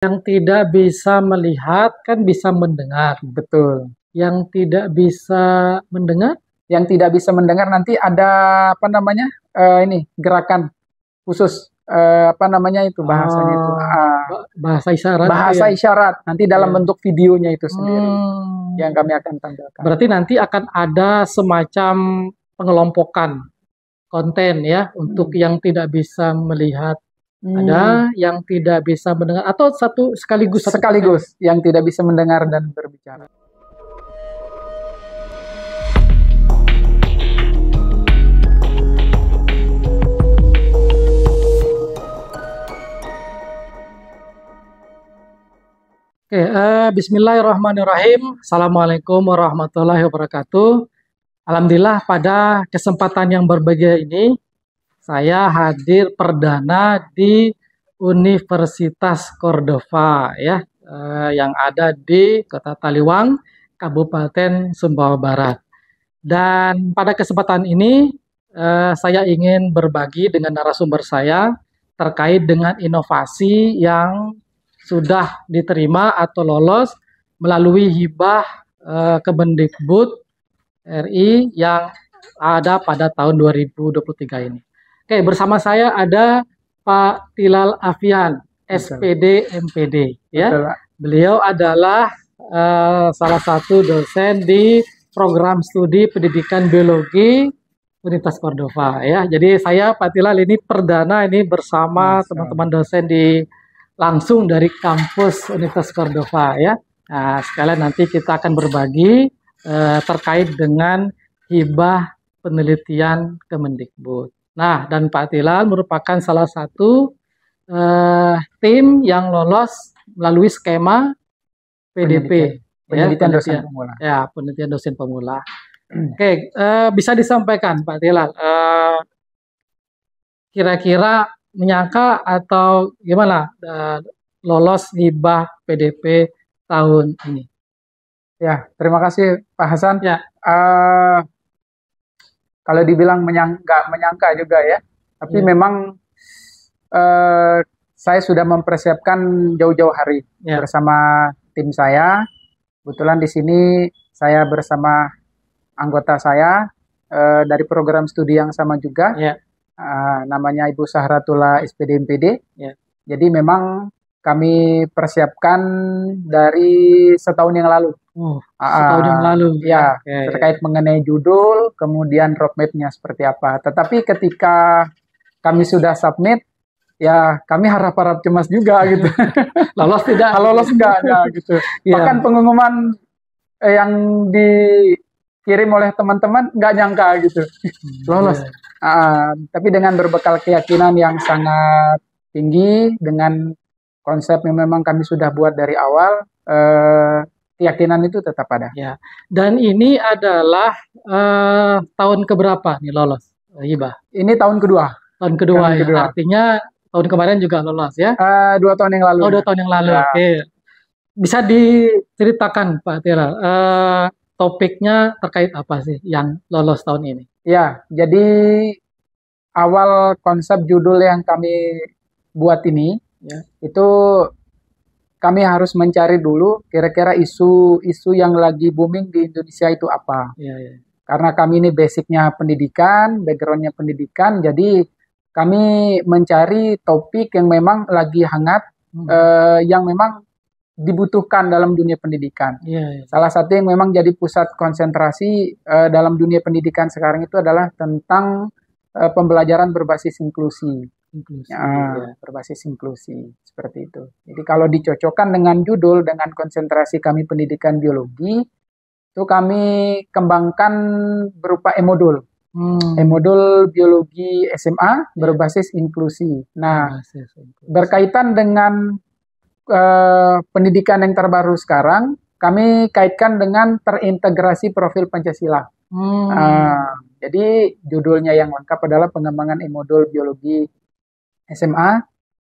Yang tidak bisa melihat kan bisa mendengar. Betul. Yang tidak bisa mendengar? Yang tidak bisa mendengar nanti ada apa namanya? Ini gerakan khusus apa namanya itu bahasanya itu Bahasa isyarat. bahasa isyarat nanti dalam bentuk videonya itu sendiri yang kami akan tampilkan. Berarti nanti akan ada semacam pengelompokan konten ya untuk yang tidak bisa melihat. Ada yang tidak bisa mendengar atau sekaligus yang tidak bisa mendengar dan berbicara. Oke, bismillahirrahmanirrahim. Assalamualaikum warahmatullahi wabarakatuh. Alhamdulillah pada kesempatan yang berbahagia ini saya hadir perdana di Universitas Cordova ya, yang ada di Kota Taliwang, Kabupaten Sumbawa Barat. Dan pada kesempatan ini saya ingin berbagi dengan narasumber saya terkait dengan inovasi yang sudah diterima atau lolos melalui hibah Kemendikbud RI yang ada pada tahun 2023 ini. Oke, bersama saya ada Pak Tilal Afian, SPD MPD. Ya, beliau adalah salah satu dosen di program studi pendidikan biologi Universitas Cordova. Ya, jadi saya Pak Tilal ini perdana ini bersama teman-teman dosen langsung dari kampus Universitas Cordova. Ya, nah sekalian nanti kita akan berbagi terkait dengan hibah penelitian Kemendikbud. Nah, dan Pak Tilal merupakan salah satu tim yang lolos melalui skema PDP, penelitian dosen pemula. Ya, penelitian dosen pemula. Oke, bisa disampaikan Pak Tilal, kira-kira menyangka atau gimana lolos hibah PDP tahun ini? Ya, terima kasih Pak Hasan. Ya. Kalau dibilang menyangka juga ya, tapi memang saya sudah mempersiapkan jauh-jauh hari bersama tim saya. Kebetulan di sini saya bersama anggota saya dari program studi yang sama juga, namanya Ibu Sahratullah SPD MPD. Jadi memang kami persiapkan dari setahun yang lalu. Setahun yang lalu. Ya, terkait mengenai judul, kemudian roadmap-nya seperti apa. Tetapi ketika kami sudah submit, ya kami harap-harap cemas juga gitu. Lolos tidak? Lolos enggak ada gitu. Bahkan pengumuman yang dikirim oleh teman-teman nggak nyangka gitu. Lolos. Tapi dengan berbekal keyakinan yang sangat tinggi, dengan konsep yang memang kami sudah buat dari awal, keyakinan itu tetap ada. Ya. Dan ini adalah tahun keberapa nih lolos hibah? Ini tahun kedua. Tahun kedua ya. Artinya tahun kemarin juga lolos ya? 2 tahun yang lalu. 2 tahun yang lalu. Ya. Oke. Bisa diceritakan Pak Tilal, topiknya terkait apa sih yang lolos tahun ini? Ya, jadi awal konsep judul yang kami buat ini itu kami harus mencari dulu kira-kira isu yang lagi booming di Indonesia itu apa. Karena kami ini basicnya pendidikan, backgroundnya pendidikan, jadi kami mencari topik yang memang lagi hangat, yang memang dibutuhkan dalam dunia pendidikan. Salah satu yang memang jadi pusat konsentrasi dalam dunia pendidikan sekarang itu adalah tentang pembelajaran berbasis inklusi. Berbasis inklusi seperti itu. Jadi kalau dicocokkan dengan judul, dengan konsentrasi kami pendidikan biologi, itu kami kembangkan berupa e-modul. E-modul biologi SMA berbasis inklusi. Nah, berkaitan dengan pendidikan yang terbaru sekarang, kami kaitkan dengan terintegrasi profil Pancasila. Jadi judulnya yang lengkap adalah pengembangan e-modul biologi SMA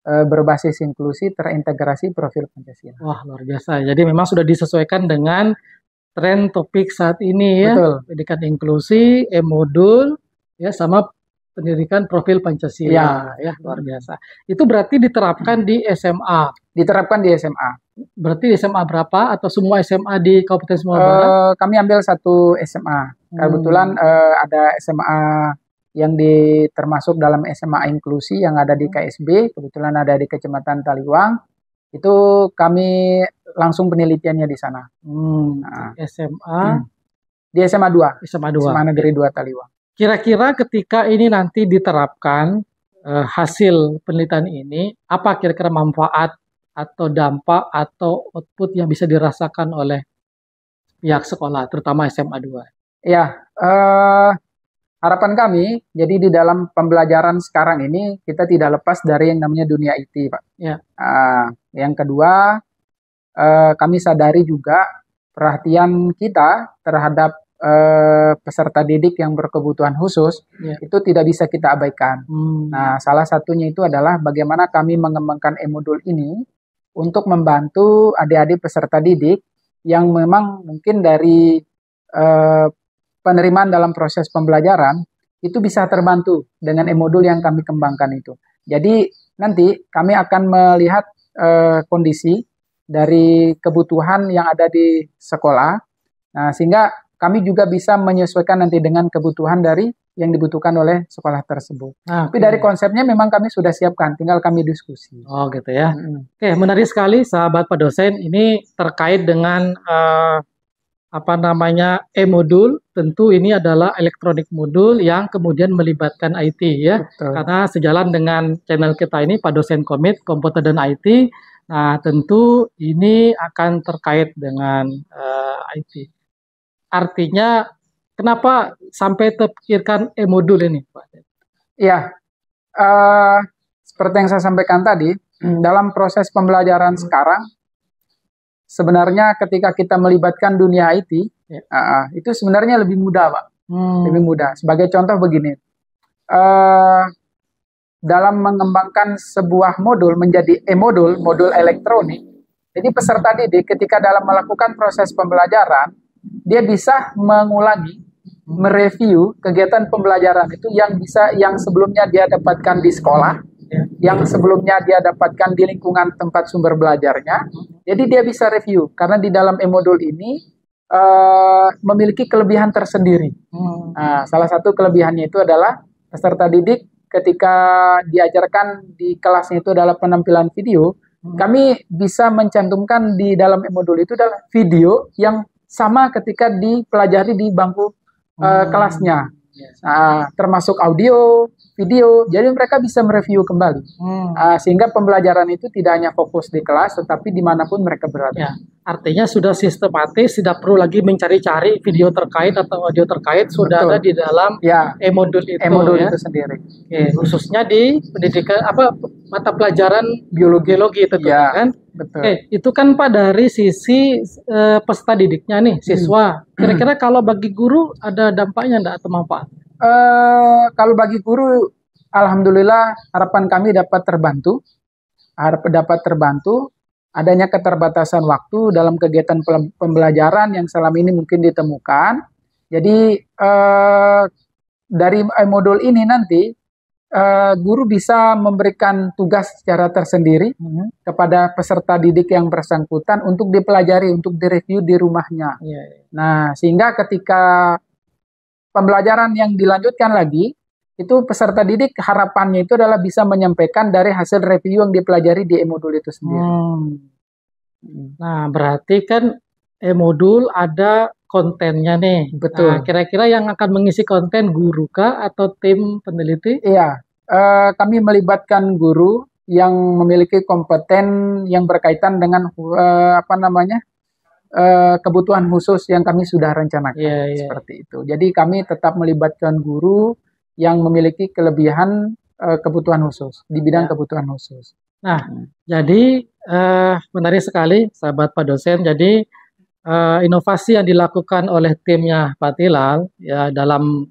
berbasis inklusi terintegrasi profil Pancasila. Wah, luar biasa. Jadi memang sudah disesuaikan dengan tren topik saat ini ya. Betul. Pendidikan inklusi, e-modul ya, sama pendidikan profil Pancasila, ya luar biasa. Itu berarti diterapkan di SMA. Diterapkan di SMA. Berarti di SMA berapa atau semua SMA di Kabupaten Sumatera Barat? Kami ambil satu SMA. Kebetulan ada SMA yang termasuk dalam SMA inklusi yang ada di KSB, kebetulan ada di Kecamatan Taliwang. Itu kami langsung penelitiannya di sana. Nah, SMA di SMA 2. SMA 2. SMA Negeri 2 Taliwang. Kira-kira ketika ini nanti diterapkan hasil penelitian ini, apa kira-kira manfaat atau dampak atau output yang bisa dirasakan oleh pihak sekolah, terutama SMA 2? Ya, harapan kami, jadi di dalam pembelajaran sekarang ini kita tidak lepas dari yang namanya dunia IT, Pak. Ya. Yang kedua, kami sadari juga perhatian kita terhadap peserta didik yang berkebutuhan khusus itu tidak bisa kita abaikan. Nah, salah satunya itu adalah bagaimana kami mengembangkan e-modul ini untuk membantu adik-adik peserta didik yang memang mungkin dari penerimaan dalam proses pembelajaran itu bisa terbantu dengan e-modul yang kami kembangkan itu. Jadi nanti kami akan melihat kondisi dari kebutuhan yang ada di sekolah, nah, sehingga kami juga bisa menyesuaikan nanti dengan kebutuhan dari yang dibutuhkan oleh sekolah tersebut. Tapi dari konsepnya memang kami sudah siapkan, tinggal kami diskusi. Oh gitu ya. Oke, menarik sekali sahabat Pak Dosen. Ini terkait dengan e-modul. Tentu ini adalah elektronik modul yang kemudian melibatkan IT ya. Betul. Karena sejalan dengan channel kita ini Pak Dosen Komit Komputer dan IT. Nah, tentu ini akan terkait dengan IT. Artinya, kenapa sampai terpikirkan e-modul ini, Pak? Iya, seperti yang saya sampaikan tadi, dalam proses pembelajaran sekarang, sebenarnya ketika kita melibatkan dunia IT, itu sebenarnya lebih mudah, Pak. Lebih mudah. Sebagai contoh begini, dalam mengembangkan sebuah modul menjadi e-modul, modul elektronik, jadi peserta didik ketika dalam melakukan proses pembelajaran, dia bisa mengulangi, mereview kegiatan pembelajaran itu yang sebelumnya dia dapatkan di sekolah, yang sebelumnya dia dapatkan di lingkungan tempat sumber belajarnya. Jadi dia bisa review karena di dalam e-modul ini memiliki kelebihan tersendiri. Nah, salah satu kelebihannya itu adalah peserta didik ketika diajarkan di kelasnya itu adalah penampilan video, kami bisa mencantumkan di dalam e-modul itu adalah video yang sama ketika dipelajari di bangku kelasnya, termasuk audio, video, jadi mereka bisa mereview kembali, sehingga pembelajaran itu tidak hanya fokus di kelas, tetapi dimanapun mereka berada. Ya, artinya sudah sistematis, tidak perlu lagi mencari-cari video terkait atau audio terkait, sudah ada di dalam e-modul itu, itu sendiri. Oke, khususnya di pendidikan mata pelajaran biologi itu kan? Betul. Oke, itu kan Pak dari sisi peserta didiknya nih, siswa. Kira-kira kalau bagi guru ada dampaknya enggak atau manfaat? Kalau bagi guru, alhamdulillah harapan kami dapat terbantu. Adanya keterbatasan waktu dalam kegiatan pembelajaran yang selama ini mungkin ditemukan. Jadi dari modul ini nanti guru bisa memberikan tugas secara tersendiri kepada peserta didik yang bersangkutan untuk dipelajari, untuk direview di rumahnya. Nah, sehingga ketika pembelajaran yang dilanjutkan lagi, itu peserta didik harapannya itu adalah bisa menyampaikan dari hasil review yang dipelajari di e-modul itu sendiri. Nah, berarti kan e-modul ada kontennya nih. Betul. Nah, kira-kira yang akan mengisi konten guru kah atau tim peneliti? Iya, kami melibatkan guru yang memiliki kompeten yang berkaitan dengan kebutuhan khusus yang kami sudah rencanakan, seperti itu. Jadi kami tetap melibatkan guru yang memiliki kelebihan kebutuhan khusus di bidang kebutuhan khusus. Nah, jadi menarik sekali, sahabat Pak Dosen. Jadi inovasi yang dilakukan oleh timnya Pak Tilal ya dalam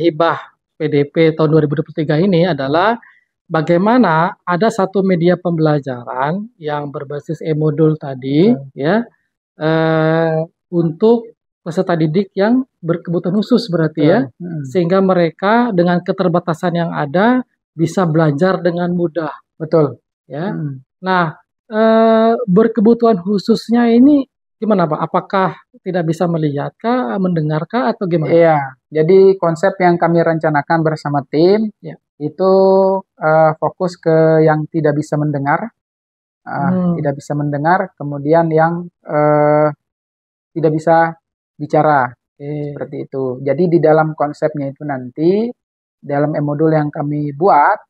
hibah PDP tahun 2023 ini adalah bagaimana ada satu media pembelajaran yang berbasis e-modul tadi ya untuk peserta didik yang berkebutuhan khusus berarti ya, sehingga mereka dengan keterbatasan yang ada bisa belajar dengan mudah. Betul. Ya. Nah, berkebutuhan khususnya ini gimana Pak? Apakah tidak bisa melihat kah, mendengar kah, atau gimana? Iya, jadi konsep yang kami rencanakan bersama tim itu fokus ke yang tidak bisa mendengar, kemudian yang tidak bisa bicara, seperti itu. Jadi di dalam konsepnya itu nanti, dalam e-modul yang kami buat,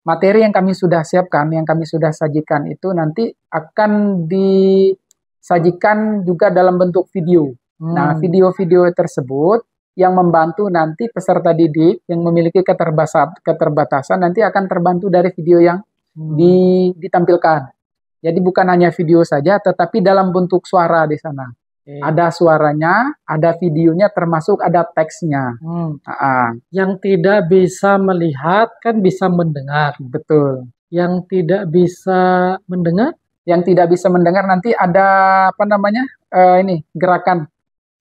materi yang kami sudah siapkan, yang kami sudah sajikan itu nanti akan disajikan juga dalam bentuk video. Nah, video-video tersebut yang membantu nanti peserta didik yang memiliki keterbatasan nanti akan terbantu dari video yang ditampilkan. Jadi bukan hanya video saja, tetapi dalam bentuk suara di sana. Ada suaranya, ada videonya, termasuk ada teksnya. Yang tidak bisa melihat kan bisa mendengar. Betul. Yang tidak bisa mendengar? Yang tidak bisa mendengar nanti ada gerakan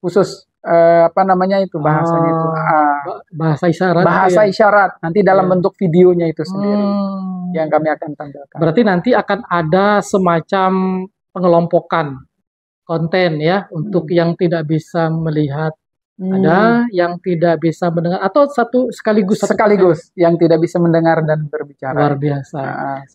khusus. Bahasanya itu? Bahasa isyarat. Bahasa isyarat. Nanti dalam bentuk videonya itu sendiri. Yang kami akan tampilkan. Berarti nanti akan ada semacam pengelompokan konten ya untuk yang tidak bisa melihat, ada yang tidak bisa mendengar, atau sekaligus yang tidak bisa mendengar dan berbicara. Luar biasa.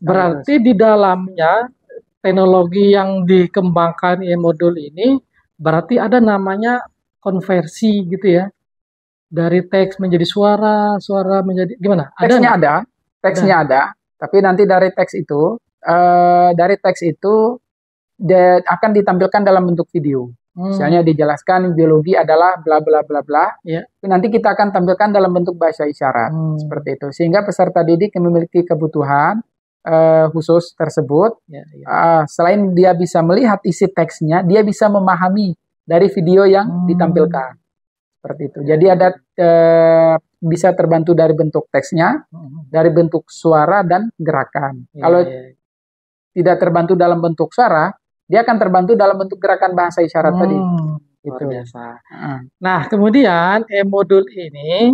Berarti di dalamnya teknologi yang dikembangkan e-modul ini berarti ada namanya konversi gitu ya, dari teks menjadi suara, suara menjadi gimana? Teksnya ada, tapi nanti dari teks itu akan ditampilkan dalam bentuk video. Misalnya dijelaskan biologi adalah bla bla bla bla. Nanti kita akan tampilkan dalam bentuk bahasa isyarat seperti itu. Sehingga peserta didik yang memiliki kebutuhan khusus tersebut, selain dia bisa melihat isi teksnya, dia bisa memahami dari video yang ditampilkan. Seperti itu. Jadi ada bisa terbantu dari bentuk teksnya, dari bentuk suara dan gerakan. Kalau tidak terbantu dalam bentuk suara, dia akan terbantu dalam bentuk gerakan bahasa isyarat tadi. Luar biasa. Nah, kemudian e-modul ini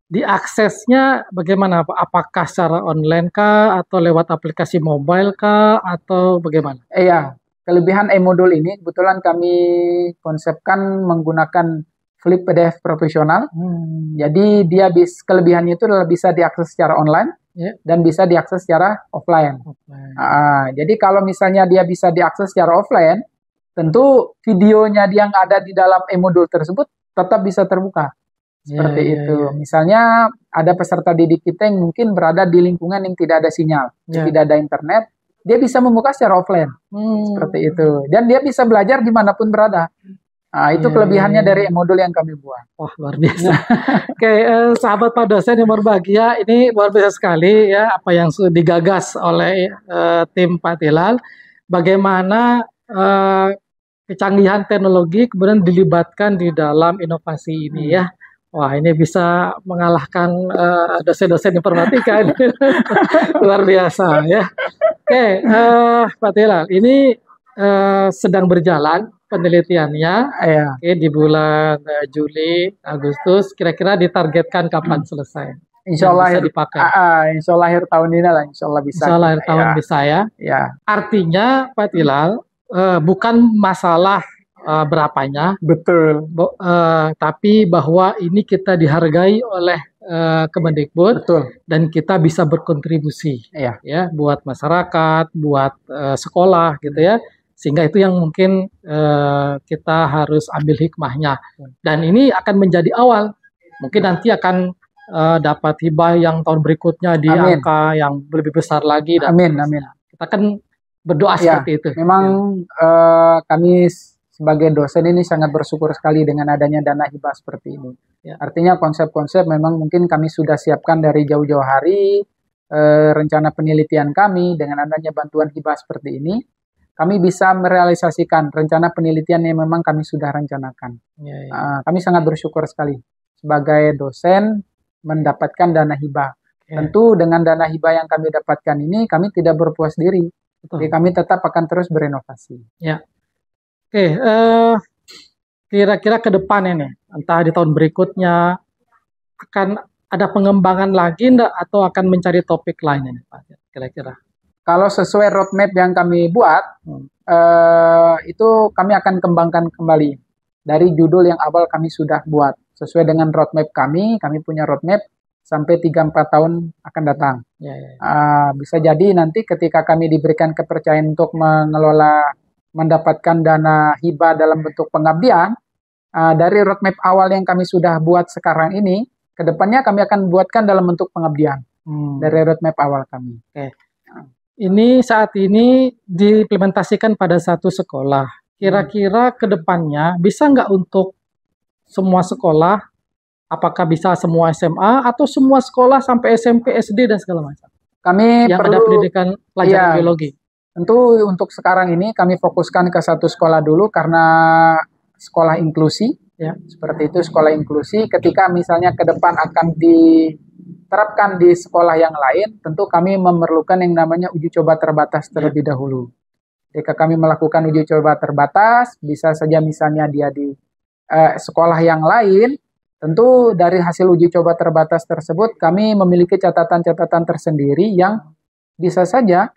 diaksesnya bagaimana Pak? Apakah secara online kah, atau lewat aplikasi mobile kah, atau bagaimana? Iya, kelebihan e-modul ini kebetulan kami konsepkan menggunakan Flip PDF profesional. Jadi kelebihannya itu adalah bisa diakses secara online dan bisa diakses secara offline. Jadi kalau misalnya dia bisa diakses secara offline, tentu videonya yang ada di dalam e-modul tersebut tetap bisa terbuka. Seperti itu. Misalnya ada peserta didik kita yang mungkin berada di lingkungan yang tidak ada sinyal, tidak ada internet, dia bisa membuka secara offline. Seperti itu. Dan dia bisa belajar dimanapun berada. Itu kelebihannya dari modul yang kami buat. Wah, luar biasa. Oke, sahabat Pak dosen yang berbahagia, ini luar biasa sekali ya apa yang sudah digagas oleh tim Pak Tilal. Bagaimana kecanggihan teknologi kemudian dilibatkan di dalam inovasi ini ya. Wah, ini bisa mengalahkan dosen-dosen informatika. Luar biasa ya. Oke, Pak Tilal, ini sedang berjalan penelitiannya di bulan Juli, Agustus, kira-kira ditargetkan kapan selesai? Insya Allah bisa dipakai. Insya Allah akhir tahun ini lah, insya Allah bisa. Insya Allah akhir tahun bisa ya. Artinya Pak Tilal, bukan masalah berapanya, betul. Tapi bahwa ini kita dihargai oleh Kemendikbud, dan kita bisa berkontribusi ya buat masyarakat, buat sekolah gitu ya. Sehingga itu yang mungkin kita harus ambil hikmahnya. Dan ini akan menjadi awal. Mungkin nanti akan dapat hibah yang tahun berikutnya di angka yang lebih besar lagi. Amin. Kita kan berdoa seperti itu. Memang kami sebagai dosen ini sangat bersyukur sekali dengan adanya dana hibah seperti ini. Artinya konsep-konsep memang mungkin kami sudah siapkan dari jauh-jauh hari. Rencana penelitian kami dengan adanya bantuan hibah seperti ini, kami bisa merealisasikan rencana penelitian yang memang kami sudah rencanakan. Kami sangat bersyukur sekali sebagai dosen mendapatkan dana hibah. Tentu dengan dana hibah yang kami dapatkan ini, kami tidak berpuas diri. Jadi kami tetap akan terus berinovasi. Oke, kira-kira ke depan ini, entah di tahun berikutnya akan ada pengembangan lagi enggak atau akan mencari topik lain ini, Pak? Kira-kira. Kalau sesuai roadmap yang kami buat, Hmm. itu kami akan kembangkan kembali dari judul yang awal kami sudah buat. Sesuai dengan roadmap kami punya roadmap sampai 3-4 tahun akan datang. Ya, ya. Bisa jadi nanti ketika kami diberikan kepercayaan untuk mengelola, mendapatkan dana hibah dalam bentuk pengabdian, dari roadmap awal yang kami sudah buat sekarang ini, kedepannya kami akan buatkan dalam bentuk pengabdian dari roadmap awal kami. Oke. Ini saat ini diimplementasikan pada satu sekolah. Kira-kira ke depannya bisa nggak untuk semua sekolah? Apakah bisa semua SMA atau semua sekolah sampai SMP, SD dan segala macam? Kami Yang ada perlu, pendidikan pelajaran Iya. biologi. tentu untuk sekarang ini kami fokuskan ke satu sekolah dulu karena sekolah inklusi. Ya. Seperti itu sekolah inklusi. Ketika misalnya ke depan akan diterapkan di sekolah yang lain, tentu kami memerlukan yang namanya uji coba terbatas terlebih dahulu. Jika kami melakukan uji coba terbatas, bisa saja misalnya dia di sekolah yang lain, tentu dari hasil uji coba terbatas tersebut kami memiliki catatan-catatan tersendiri yang bisa saja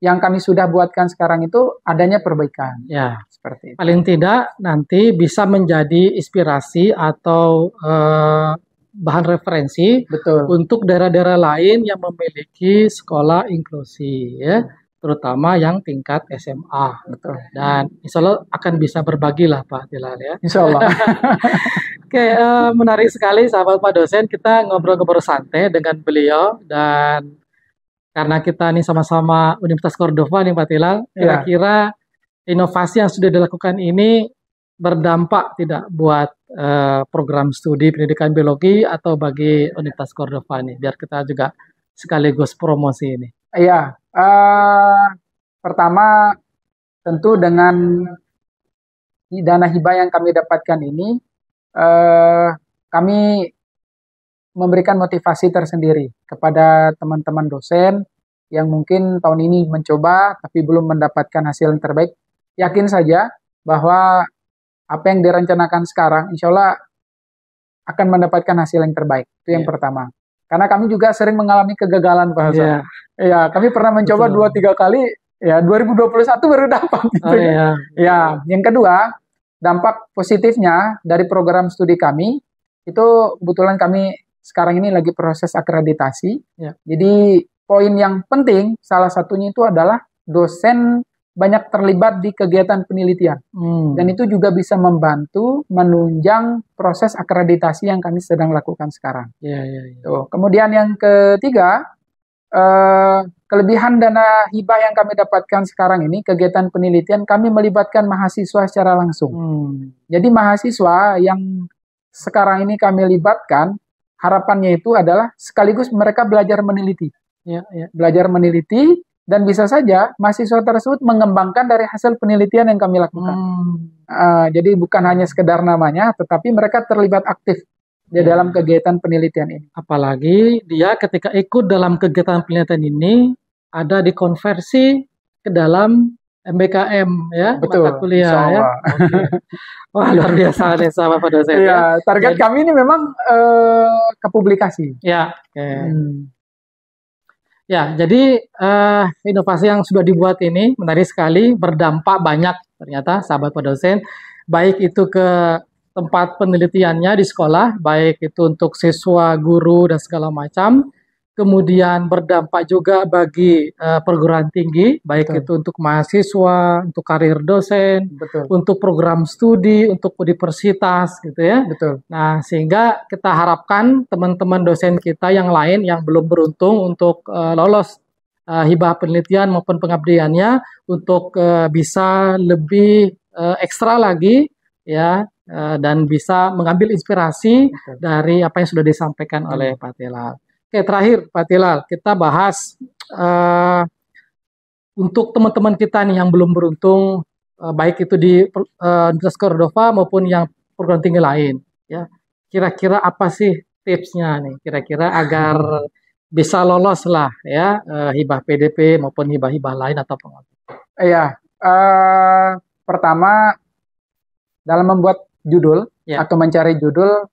yang kami sudah buatkan sekarang itu adanya perbaikan. Ya. Seperti itu. Paling tidak nanti bisa menjadi inspirasi atau bahan referensi Betul. untuk daerah-daerah lain yang memiliki sekolah inklusi, ya, terutama yang tingkat SMA. Betul. Dan insya Allah akan bisa berbagi lah Pak Tilal, ya. Insya Allah. Oke, menarik sekali sahabat Pak dosen, kita ngobrol-ngobrol santai dengan beliau, dan karena kita nih sama-sama Universitas Cordova nih Pak Tilal, kira-kira inovasi yang sudah dilakukan ini berdampak tidak buat program studi pendidikan biologi atau bagi Universitas Cordova nih, biar kita juga sekaligus promosi ini. Iya, pertama tentu dengan dana hibah yang kami dapatkan ini, kami memberikan motivasi tersendiri kepada teman-teman dosen yang mungkin tahun ini mencoba tapi belum mendapatkan hasil yang terbaik. Yakin saja bahwa apa yang direncanakan sekarang insya Allah akan mendapatkan hasil yang terbaik. Itu yang pertama. Karena kami juga sering mengalami kegagalan, Pak Hasan. Ya, kami pernah mencoba 2-3 kali, ya 2021 baru dapat. Gitu. Ya, yang kedua, dampak positifnya dari program studi kami, itu kebetulan kami sekarang ini lagi proses akreditasi. Jadi poin yang penting, salah satunya itu adalah dosen banyak terlibat di kegiatan penelitian. Dan itu juga bisa membantu menunjang proses akreditasi yang kami sedang lakukan sekarang. Tuh. Kemudian yang ketiga, kelebihan dana hibah yang kami dapatkan sekarang ini, kegiatan penelitian kami melibatkan mahasiswa secara langsung. Jadi mahasiswa yang sekarang ini kami libatkan, harapannya itu adalah sekaligus mereka belajar meneliti. Belajar meneliti, dan bisa saja mahasiswa tersebut mengembangkan dari hasil penelitian yang kami lakukan. Jadi bukan hanya sekedar namanya, tetapi mereka terlibat aktif di dalam kegiatan penelitian ini. Apalagi dia ketika ikut dalam kegiatan penelitian ini, ada dikonversi ke dalam MBKM, ya, Betul, mata kuliah, ya. Wah, luar biasa nih sama Pak dosen. Ya, target kami ini memang ke publikasi. Ya, jadi inovasi yang sudah dibuat ini menarik sekali, berdampak banyak ternyata sahabat Pak dosen, baik itu ke tempat penelitiannya di sekolah, baik itu untuk siswa, guru, dan segala macam, kemudian berdampak juga bagi perguruan tinggi, baik itu untuk mahasiswa, untuk karir dosen, untuk program studi, untuk universitas, gitu ya. Nah, sehingga kita harapkan teman-teman dosen kita yang lain yang belum beruntung untuk lolos hibah penelitian maupun pengabdiannya, untuk bisa lebih ekstra lagi, ya, dan bisa mengambil inspirasi dari apa yang sudah disampaikan oleh Pak Tilal. Oke, terakhir Pak Tilal, kita bahas untuk teman-teman kita nih yang belum beruntung, baik itu di Universitas Cordova maupun yang perguruan tinggi lain, ya. Kira-kira apa sih tipsnya nih? Kira-kira agar bisa lolos lah, ya, hibah PDP maupun hibah-hibah lain atau pengabdian. Iya, Pertama, dalam membuat judul atau mencari judul,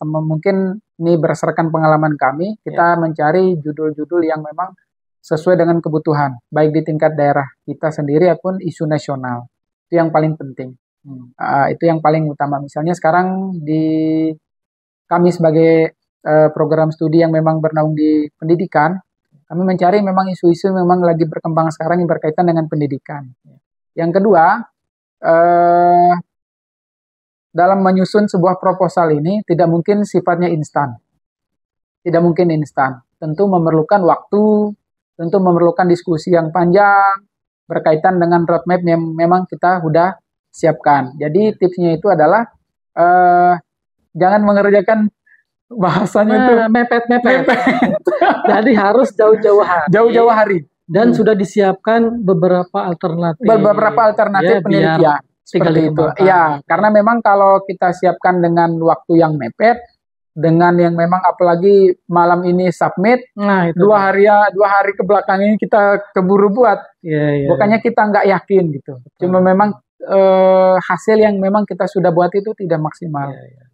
mungkin ini berdasarkan pengalaman kami, kita mencari judul-judul yang memang sesuai dengan kebutuhan, baik di tingkat daerah kita sendiri ataupun isu nasional. Itu yang paling penting. Itu yang paling utama. Misalnya sekarang kami sebagai program studi yang memang bernaung di pendidikan, kami mencari memang isu-isu memang lagi berkembang sekarang yang berkaitan dengan pendidikan. Yang kedua, dalam menyusun sebuah proposal ini tidak mungkin sifatnya instan. Tidak mungkin instan. Tentu memerlukan waktu, tentu memerlukan diskusi yang panjang, berkaitan dengan roadmap yang memang kita sudah siapkan. Jadi tipsnya itu adalah jangan mengerjakan bahasanya itu mepet-mepet. Jadi harus jauh-jauh hari. Jauh-jauh hari. Dan sudah disiapkan beberapa alternatif. Beberapa alternatif penelitian. Seperti itu. Ya, karena memang kalau kita siapkan dengan waktu yang mepet, dengan yang memang apalagi malam ini submit, nah, itu dua hari ke belakang ini kita keburu buat. Bukannya kita nggak yakin gitu. Cuma memang hasil yang memang kita sudah buat itu tidak maksimal.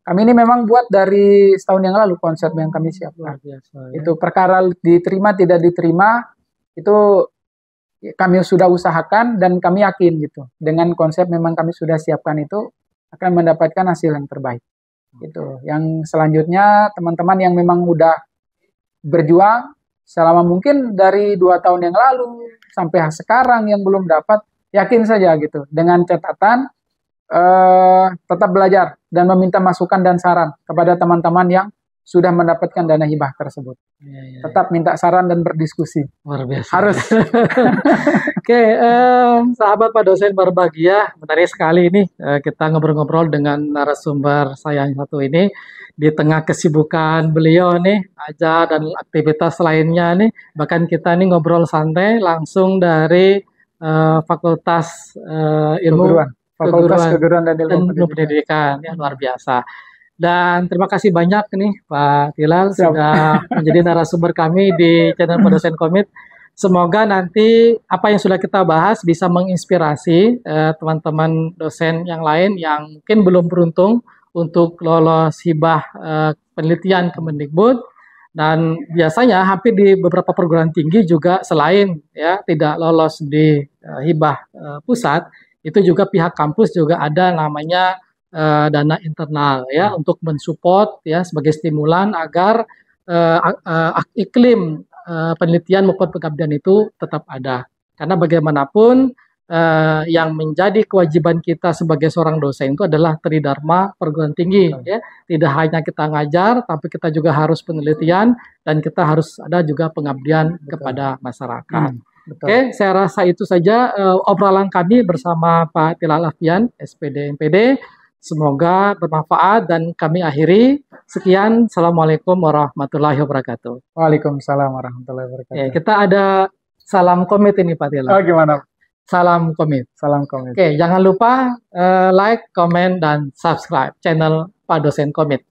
Kami ini memang buat dari setahun yang lalu konsep yang kami siapkan. Itu perkara diterima tidak diterima itu kami sudah usahakan dan kami yakin gitu dengan konsep memang kami sudah siapkan itu akan mendapatkan hasil yang terbaik. Gitu. Yang selanjutnya teman-teman yang memang udah berjuang selama mungkin dari 2 tahun yang lalu sampai sekarang yang belum dapat, yakin saja gitu dengan catatan tetap belajar dan meminta masukan dan saran kepada teman-teman yang sudah mendapatkan dana hibah tersebut. Tetap minta saran dan berdiskusi. Luar biasa. Harus. Oke, sahabat Pak dosen berbahagia, menarik sekali ini kita ngobrol-ngobrol dengan narasumber saya yang satu ini di tengah kesibukan beliau nih, aja dan aktivitas lainnya nih, bahkan kita nih ngobrol santai langsung dari Fakultas Ilmu Keguruan dan Ilmu Pendidikan. Ya, luar biasa. Dan terima kasih banyak nih Pak Tilal sudah menjadi narasumber kami di channel Pak Dosen Komit. Semoga nanti apa yang sudah kita bahas bisa menginspirasi teman-teman dosen yang lain yang mungkin belum beruntung untuk lolos hibah penelitian Kemendikbud. Dan biasanya hampir di beberapa perguruan tinggi juga selain ya tidak lolos di hibah pusat, itu juga pihak kampus juga ada namanya dana internal ya untuk mensupport ya sebagai stimulan agar iklim penelitian maupun pengabdian itu tetap ada. Karena bagaimanapun yang menjadi kewajiban kita sebagai seorang dosen itu adalah tridharma perguruan tinggi ya. Tidak hanya kita ngajar tapi kita juga harus penelitian dan kita harus ada juga pengabdian kepada masyarakat. Oke, saya rasa itu saja obrolan kami bersama Pak Tilal Alfian, SPD MPD. Semoga bermanfaat dan kami akhiri. Sekian, Assalamualaikum warahmatullahi wabarakatuh. Waalaikumsalam warahmatullahi wabarakatuh. Oke, kita ada salam komit ini Pak Tilal. Oh gimana? Salam komit. Salam komit. Oke, jangan lupa like, komen, dan subscribe channel Pak Dosen Komit.